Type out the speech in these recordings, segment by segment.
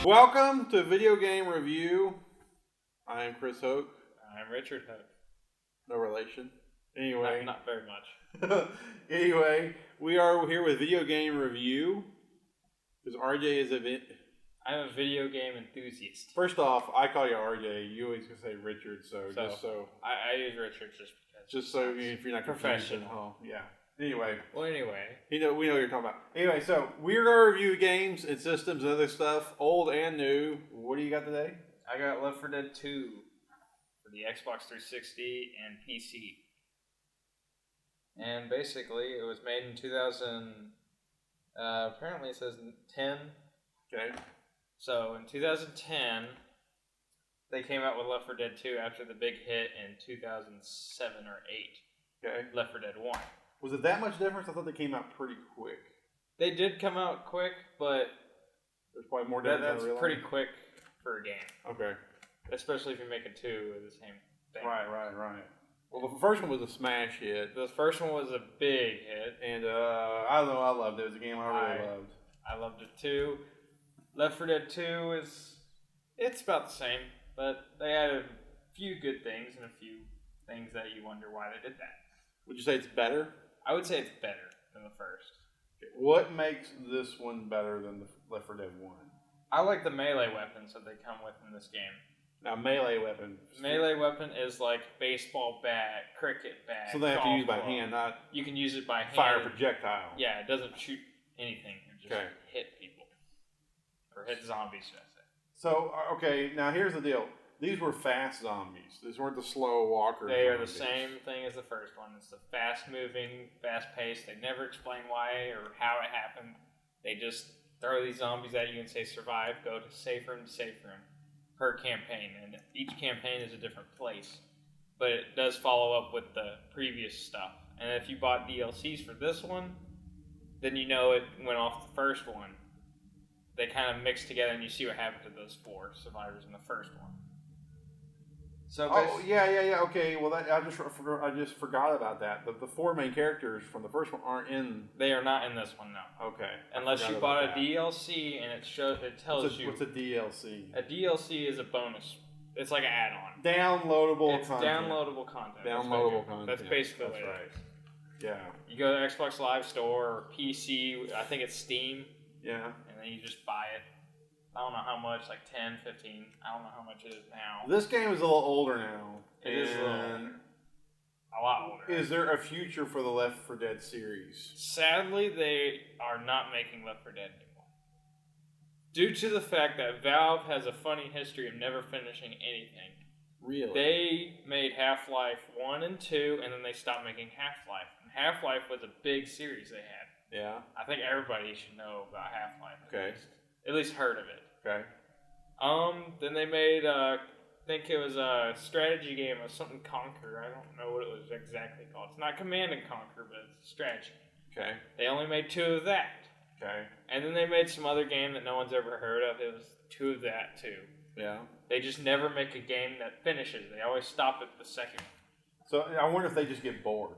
Welcome to Video Game Review. I am Chris Hoke. I'm Richard Hoke. No relation. Anyway. Not very much. Anyway, we are here with Video Game Review. Because RJ is I'm a video game enthusiast. First off, I call you RJ. You always can say Richard, I use Richard just because. Just so if you're not professional. Yeah. Anyway. Well, anyway. We know what you're talking about. Anyway, so we're going to review games and systems and other stuff, old and new. What do you got today? I got Left 4 Dead 2 for the Xbox 360 and PC. And basically, it was made in 2000. Apparently, it says 10. Okay. So in 2010, they came out with Left 4 Dead 2 after the big hit in 2007 or 8. Okay. Left 4 Dead 1. Was it that much difference? I thought they came out pretty quick. They did come out quick, but there's probably more difference. That's pretty quick for a game. Okay. Especially if you're making two of the same thing. Right. Well, the first one was a smash hit. The first one was a big hit. And I don't know, I loved it. It was a game I really loved. I loved it too. Left 4 Dead 2 it's about the same, but they added a few good things and a few things that you wonder why they did that. Would you say it's better? I would say it's better than the first. Okay. What makes this one better than the Left 4 Dead 1? I like the melee weapons that they come with in this game. Now, melee weapon. Melee weapon is like baseball bat, cricket bat. So they have to use by hand, not. You can use it by hand. Fire projectile. Yeah, it doesn't shoot anything. It just hit people. Or hit zombies, should I say. So, okay, now here's the deal. These were fast zombies. These weren't the slow walkers. They are the same thing as the first one. It's the fast-moving, fast-paced. They never explain why or how it happened. They just throw these zombies at you and say, survive, go to safe room per campaign. And each campaign is a different place. But it does follow up with the previous stuff. And if you bought DLCs for this one, then you know it went off the first one. They kind of mix together and you see what happened to those 4 survivors in the first one. So yeah. Okay, well, I just forgot about that. The 4 main characters from the first one aren't in. They are not in this one, no. Okay. Unless you bought a DLC and it tells you. What's a DLC? A DLC is a bonus. It's like an add-on. Downloadable content. Downloadable content. Content. That's basically what it is. Yeah. You go to Xbox Live Store or PC. I think it's Steam. Yeah. And then you just buy it. I don't know how much, like 10, 15. I don't know how much it is now. This game is a little older now. It is a little older. A lot older. Is there a future for the Left 4 Dead series? Sadly, they are not making Left 4 Dead anymore. Due to the fact that Valve has a funny history of never finishing anything. Really? They made Half-Life 1 and 2, and then they stopped making Half-Life. And Half-Life was a big series they had. Yeah. I think everybody should know about Half-Life. Okay. At least heard of it. Okay. Then they made, I think it was a strategy game of something Conquer. I don't know what it was exactly called. It's not Command and Conquer, but it's a strategy. Okay. They only made 2 of that. Okay. And then they made some other game that no one's ever heard of. It was 2 of that, too. Yeah. They just never make a game that finishes. They always stop at the second. So I wonder if they just get bored.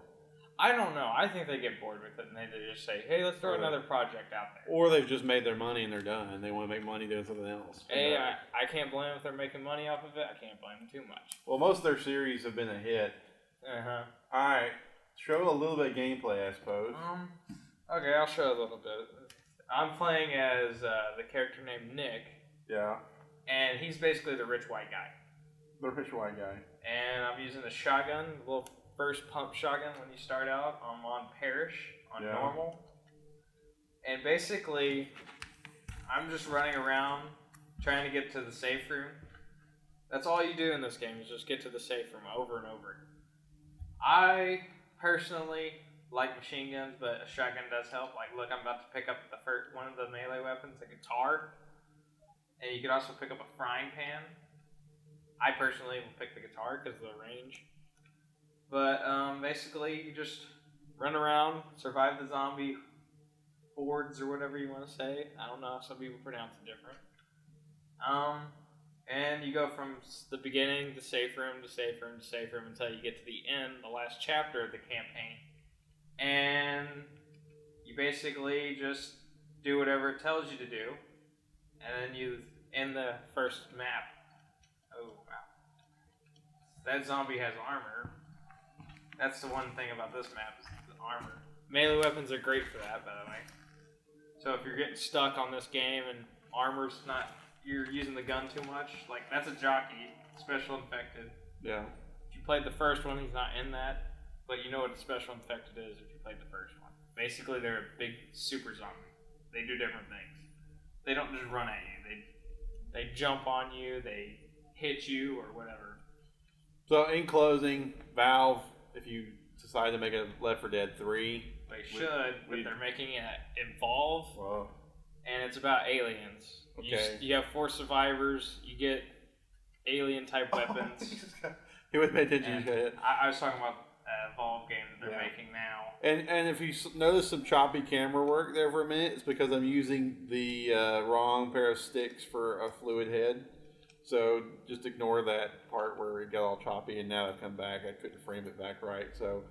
I don't know. I think they get bored with it and they just say, hey, let's throw another project out there. Or they've just made their money and they're done and they want to make money doing something else. Hey, I can't blame them if they're making money off of it. I can't blame them too much. Well, most of their series have been a hit. Uh-huh. Alright. Show a little bit of gameplay, I suppose. Okay, I'll show a little bit. I'm playing as the character named Nick. Yeah. And he's basically the rich white guy. The rich white guy. And I'm using a shotgun, a little first pump shotgun when you start out. I'm on Parrish, on normal. And basically, I'm just running around trying to get to the safe room. That's all you do in this game is just get to the safe room over and over. I personally like machine guns, but a shotgun does help. Like, look, I'm about to pick up one of the melee weapons, the guitar. And you can also pick up a frying pan. I personally will pick the guitar because of the range. But basically, you just run around, survive the zombie hordes or whatever you want to say. I don't know. Some people pronounce it different. And you go from the beginning to safe room to safe room to safe room until you get to the end, the last chapter of the campaign. And you basically just do whatever it tells you to do. And then you in the first map. Oh wow, that zombie has armor. That's the one thing about this map is the armor. Melee weapons are great for that, by the way. So if you're getting stuck on this game and armor's not, you're using the gun too much, like that's a jockey, special infected. Yeah. If you played the first one, he's not in that, but you know what a special infected is if you played the first one. Basically, they're a big super zombie. They do different things. They don't just run at you. They jump on you, they hit you, or whatever. So in closing, Valve, if you decide to make a Left 4 Dead 3, They should, but they're making it evolve, whoa. and it's about aliens. Okay. You have 4 survivors. You get alien-type weapons. He would pay attention. And You got it. I was talking about Evolve game that they're making now. And if you notice some choppy camera work there for a minute, it's because I'm using the wrong pair of sticks for a fluid head. So just ignore that part where it got all choppy, and now I've come back. I couldn't frame it back right. So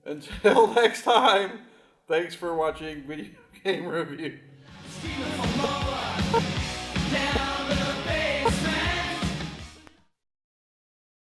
until next time, thanks for watching Video Game Review. Screaming for more. Down.